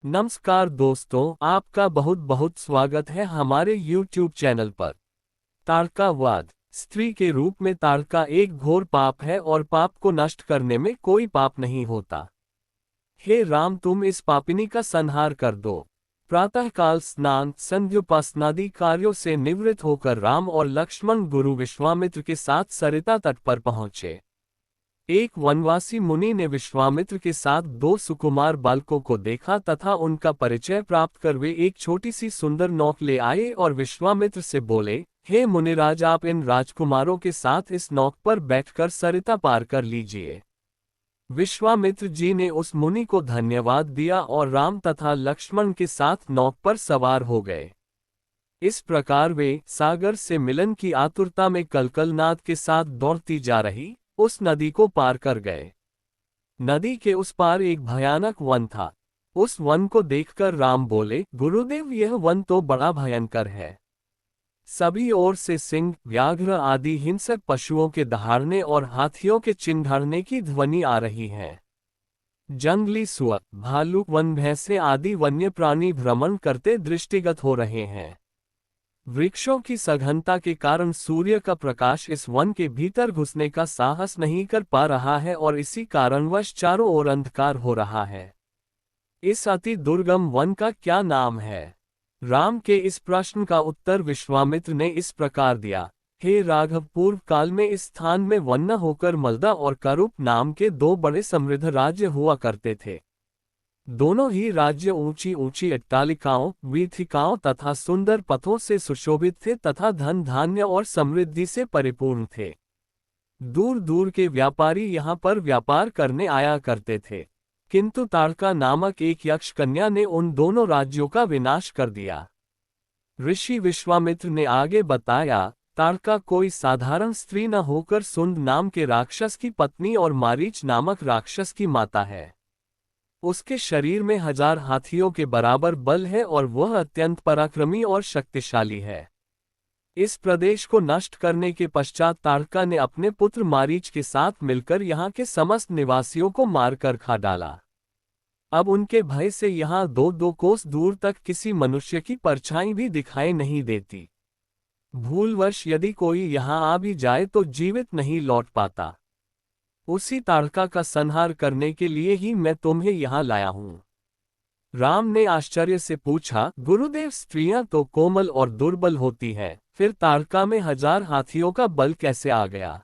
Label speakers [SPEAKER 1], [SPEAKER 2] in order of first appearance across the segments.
[SPEAKER 1] नमस्कार दोस्तों, आपका बहुत बहुत स्वागत है हमारे YouTube चैनल पर। तारकावाद। स्त्री के रूप में तारका एक घोर पाप है और पाप को नष्ट करने में कोई पाप नहीं होता। हे राम, तुम इस पापिनी का संहार कर दो। प्रातःकाल स्नान संध्योपासनादि कार्यों से निवृत्त होकर राम और लक्ष्मण गुरु विश्वामित्र के साथ सरिता तट पर पहुंचे। एक वनवासी मुनि ने विश्वामित्र के साथ दो सुकुमार बालकों को देखा तथा उनका परिचय प्राप्त कर वे एक छोटी सी सुंदर नौक ले आए और विश्वामित्र से बोले, हे मुनिराज, आप इन राजकुमारों के साथ इस नौक पर बैठकर सरिता पार कर लीजिए। विश्वामित्र जी ने उस मुनि को धन्यवाद दिया और राम तथा लक्ष्मण के साथ नौक पर सवार हो गए। इस प्रकार वे सागर से मिलन की आतुरता में कलकलनाद के साथ दौड़ती जा रही उस नदी को पार कर गए। नदी के उस पार एक भयानक वन था। उस वन को देखकर राम बोले, गुरुदेव, यह वन तो बड़ा भयंकर है। सभी ओर से सिंह, व्याघ्र आदि हिंसक पशुओं के दहाड़ने और हाथियों के चिंघाड़ने की ध्वनि आ रही है। जंगली सुअर, भालू, वन भैंसे आदि वन्य प्राणी भ्रमण करते दृष्टिगत हो रहे हैं। वृक्षों की सघनता के कारण सूर्य का प्रकाश इस वन के भीतर घुसने का साहस नहीं कर पा रहा है और इसी कारणवश चारों ओर अंधकार हो रहा है। इस अति दुर्गम वन का क्या नाम है? राम के इस प्रश्न का उत्तर विश्वामित्र ने इस प्रकार दिया, हे राघव, पूर्व काल में इस स्थान में वन्य होकर मलदा और करूप नाम के दो बड़े समृद्ध राज्य हुआ करते थे। दोनों ही राज्य ऊंची ऊंची अट्टालिकाओं, वीथिकाओं तथा सुंदर पथों से सुशोभित थे तथा धन धान्य और समृद्धि से परिपूर्ण थे। दूर दूर के व्यापारी यहाँ पर व्यापार करने आया करते थे, किंतु ताड़का नामक एक यक्ष कन्या ने उन दोनों राज्यों का विनाश कर दिया। ऋषि विश्वामित्र ने आगे बताया, ताड़का कोई साधारण स्त्री न होकर सुंद नाम के राक्षस की पत्नी और मारीच नामक राक्षस की माता है। उसके शरीर में 1000 हाथियों के बराबर बल है और वह अत्यंत पराक्रमी और शक्तिशाली है। इस प्रदेश को नष्ट करने के पश्चात ताड़का ने अपने पुत्र मारीच के साथ मिलकर यहाँ के समस्त निवासियों को मारकर खा डाला। अब उनके भय से यहाँ 2-2 कोस दूर तक किसी मनुष्य की परछाई भी दिखाई नहीं देती। भूलवश यदि कोई यहाँ आ भी जाए तो जीवित नहीं लौट पाता। उसी ताड़का का संहार करने के लिए ही मैं तुम्हें यहाँ लाया हूँ। राम ने आश्चर्य से पूछा, गुरुदेव, स्त्रियां तो कोमल और दुर्बल होती हैं, फिर ताड़का में 1000 हाथियों का बल कैसे आ गया?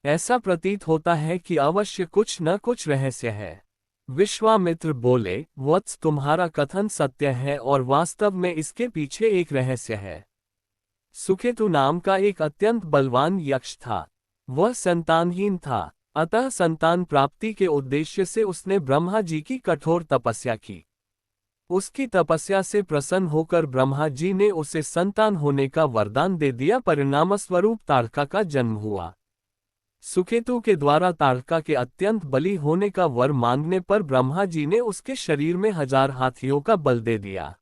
[SPEAKER 1] ऐसा प्रतीत होता है कि अवश्य कुछ न कुछ रहस्य है। विश्वामित्र बोले, वत्स, तुम्हारा कथन सत्य है और वास्तव में इसके पीछे एक रहस्य है। सुकेतु नाम का एक अत्यंत बलवान यक्ष था। वह संतानहीन था, अतः संतान प्राप्ति के उद्देश्य से उसने ब्रह्मा जी की कठोर तपस्या की। उसकी तपस्या से प्रसन्न होकर ब्रह्मा जी ने उसे संतान होने का वरदान दे दिया। परिणामस्वरूप ताड़का का जन्म हुआ। सुकेतु के द्वारा ताड़का के अत्यंत बली होने का वर मांगने पर ब्रह्मा जी ने उसके शरीर में 1000 हाथियों का बल दे दिया।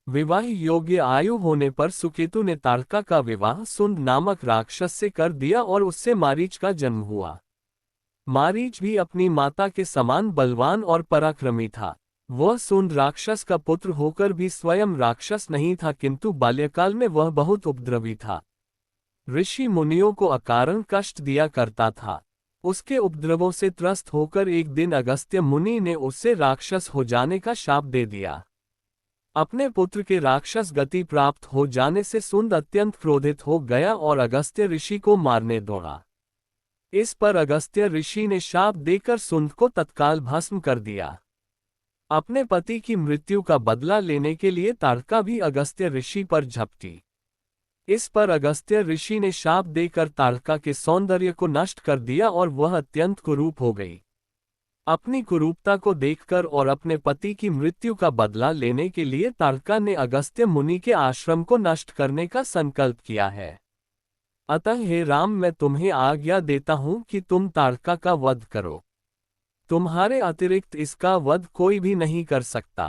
[SPEAKER 1] विवाह योग्य आयु होने पर सुकेतु ने ताड़का का विवाह सुंद नामक राक्षस से कर दिया और उससे मारीच का जन्म हुआ। मारीच भी अपनी माता के समान बलवान और पराक्रमी था। वह सुंद राक्षस का पुत्र होकर भी स्वयं राक्षस नहीं था, किंतु बाल्यकाल में वह बहुत उपद्रवी था। ऋषि मुनियों को अकारण कष्ट दिया करता था। उसके उपद्रवों से त्रस्त होकर एक दिन अगस्त्य मुनि ने उससे राक्षस हो जाने का शाप दे दिया। अपने पुत्र के राक्षस गति प्राप्त हो जाने से सुंद अत्यंत क्रोधित हो गया और अगस्त्य ऋषि को मारने दौड़ा। इस पर अगस्त्य ऋषि ने शाप देकर सुंद को तत्काल भस्म कर दिया। अपने पति की मृत्यु का बदला लेने के लिए ताड़का भी अगस्त्य ऋषि पर झपटी। इस पर अगस्त्य ऋषि ने शाप देकर ताड़का के सौंदर्य को नष्ट कर दिया और वह अत्यंत कुरूप हो गई। अपनी कुरूपता को देखकर और अपने पति की मृत्यु का बदला लेने के लिए ताड़का ने अगस्त्य मुनि के आश्रम को नष्ट करने का संकल्प किया है। अतः हे राम, मैं तुम्हें आज्ञा देता हूं कि तुम ताड़का का वध करो। तुम्हारे अतिरिक्त इसका वध कोई भी नहीं कर सकता।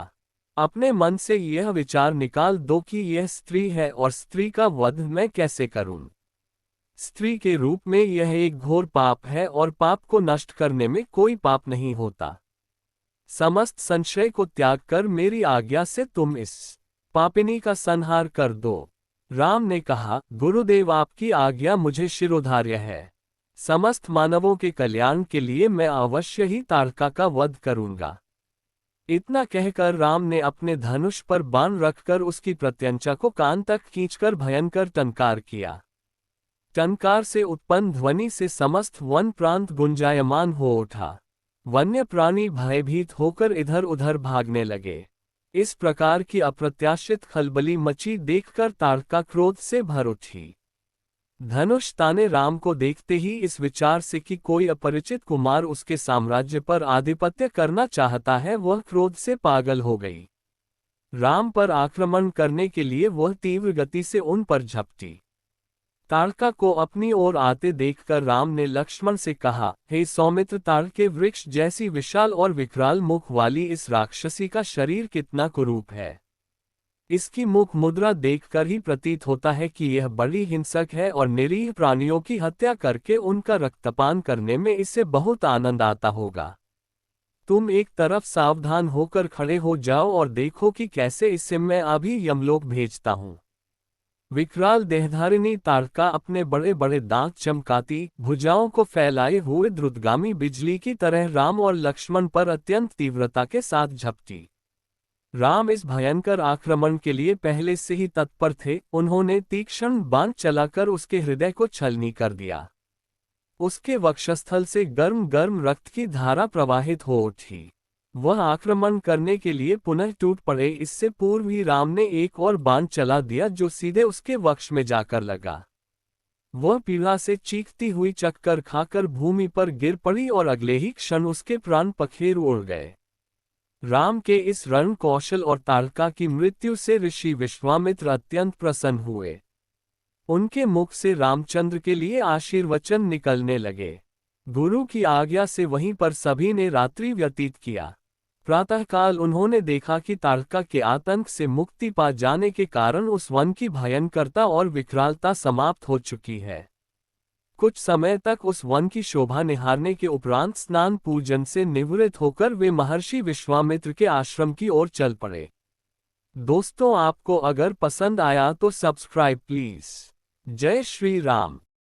[SPEAKER 1] अपने मन से यह विचार निकाल दो कि यह स्त्री है और स्त्री का वध मैं कैसे करूं। स्त्री के रूप में यह एक घोर पाप है और पाप को नष्ट करने में कोई पाप नहीं होता। समस्त संशय को त्याग कर मेरी आज्ञा से तुम इस पापिनी का संहार कर दो। राम ने कहा, गुरुदेव आपकी आज्ञा मुझे शिरोधार्य है। समस्त मानवों के कल्याण के लिए मैं अवश्य ही ताड़का का वध करूंगा। इतना कहकर राम ने अपने धनुष पर बाण रखकर उसकी प्रत्यंचा को कान तक खींचकर भयंकर टंकार किया। टंकार से उत्पन्न ध्वनि से समस्त वन प्रांत गुंजायमान हो उठा। वन्य प्राणी भयभीत होकर इधर उधर भागने लगे। इस प्रकार की अप्रत्याशित खलबली मची देखकर ताड़का क्रोध से भर उठी। धनुष ताने राम को देखते ही इस विचार से कि कोई अपरिचित कुमार उसके साम्राज्य पर आधिपत्य करना चाहता है, वह क्रोध से पागल हो गई। राम पर आक्रमण करने के लिए वह तीव्र गति से उन पर झपटी। ताड़का को अपनी ओर आते देखकर राम ने लक्ष्मण से कहा, हे सौमित्र, ताड़ के वृक्ष जैसी विशाल और विकराल मुख वाली इस राक्षसी का शरीर कितना कुरूप है। इसकी मुख मुद्रा देखकर ही प्रतीत होता है कि यह बड़ी हिंसक है और निरीह प्राणियों की हत्या करके उनका रक्तपान करने में इसे बहुत आनंद आता होगा। तुम एक तरफ सावधान होकर खड़े हो जाओ और देखो कि कैसे इसे मैं अभी यमलोक भेजता हूँ। विकराल देहधारिणी ताड़का अपने बड़े बड़े दांत चमकाती, भुजाओं को फैलाए हुए द्रुतगामी बिजली की तरह राम और लक्ष्मण पर अत्यंत तीव्रता के साथ झपटी। राम इस भयंकर आक्रमण के लिए पहले से ही तत्पर थे। उन्होंने तीक्ष्ण बाण चलाकर उसके हृदय को छलनी कर दिया। उसके वक्षस्थल से गर्म गर्म रक्त की धारा प्रवाहित हो उठी। वह आक्रमण करने के लिए पुनः टूट पड़े। इससे पूर्व ही राम ने एक और बाण चला दिया जो सीधे उसके वक्ष में जाकर लगा। वह पीड़ा से चीखती हुई चक्कर खाकर भूमि पर गिर पड़ी और अगले ही क्षण उसके प्राण पखेरु उड़ गए। राम के इस रण कौशल और ताड़का की मृत्यु से ऋषि विश्वामित्र अत्यंत प्रसन्न हुए। उनके मुख से रामचंद्र के लिए आशीर्वचन निकलने लगे। गुरु की आज्ञा से वहीं पर सभी ने रात्रि व्यतीत किया। प्रातःकाल उन्होंने देखा कि ताड़का के आतंक से मुक्ति पा जाने के कारण उस वन की भयंकरता और विकरालता समाप्त हो चुकी है। कुछ समय तक उस वन की शोभा निहारने के उपरांत स्नान पूजन से निवृत्त होकर वे महर्षि विश्वामित्र के आश्रम की ओर चल पड़े। दोस्तों, आपको अगर पसंद आया तो सब्सक्राइब प्लीज। जय श्री राम।